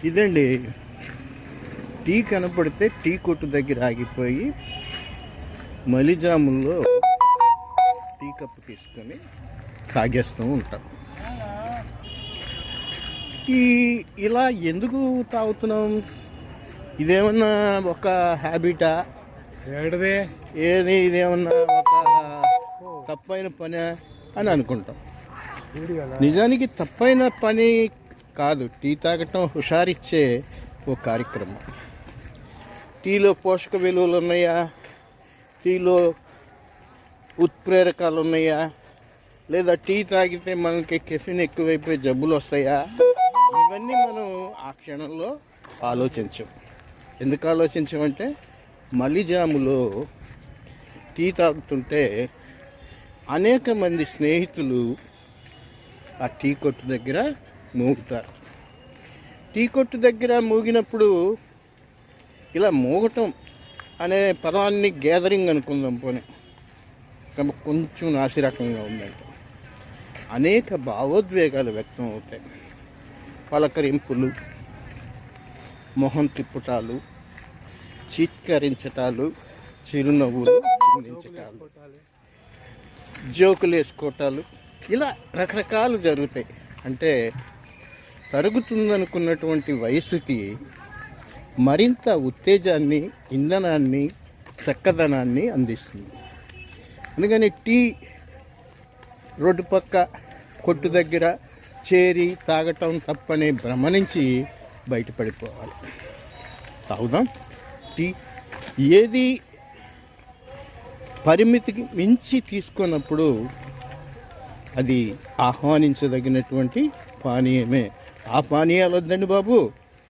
ఇదండి టీ కనపడితే టీ కొట్టు దగ్గర ఆగిపోయి మలిజాముల్లో టీ కప్పు తీసుకొని తాగేస్తూ ఉంటాం. ఇలా ఎందుకు తాగుతున్నాం? ఇదేమన్నా ఒక హ్యాబిటా? ఇదేమన్నా ఒక తప్పైన పని అని అనుకుంటాం. నిజానికి తప్పైన పని కాదు. టీ తాగటం హుషారిచ్చే ఓ కార్యక్రమం. టీలో పోషక విలువలు ఉన్నాయా? టీలో ఉత్ప్రేరకాలు ఉన్నాయా? లేదా టీ తాగితే మనకి కెఫిన్ ఎక్కువైపోయి జబ్బులు వస్తాయా? ఇవన్నీ మనం ఆ క్షణంలో ఆలోచించాం. ఎందుకు ఆలోచించామంటే మలిజాములో టీ తాగుతుంటే అనేక మంది స్నేహితులు ఆ టీ కొట్టు దగ్గర మూగుతారు. టీ కొట్టు దగ్గర మూగినప్పుడు ఇలా మూగటం అనే పదాన్ని గ్యాదరింగ్ అనుకుందాం పోనీ, కొంచెం నాసిరకంగా ఉందంటే అనేక భావోద్వేగాలు వ్యక్తం అవుతాయి. పలకరింపులు, మొహం తిప్పుటాలు, చీత్కరించటాలు, చిరునవ్వులు చిందించటాలు, జోకులు వేసుకోవటాలు, ఇలా రకరకాలు జరుగుతాయి. అంటే తరుగుతుందనుకున్నటువంటి వయసుకి మరింత ఉత్తేజాన్ని, ఇంధనాన్ని, చక్కదనాన్ని అందిస్తుంది. అందుకని టీ రోడ్డు పక్క కొట్టు దగ్గర చేరి తాగటం తప్పని భ్రమ నుంచి బయటపడిపోవాలి. తాగుదాం టీ. ఏది పరిమితికి మించి తీసుకున్నప్పుడు అది ఆహ్వానించదగినటువంటి పానీయమే. ఆ పానీయాలు వద్దండి బాబు,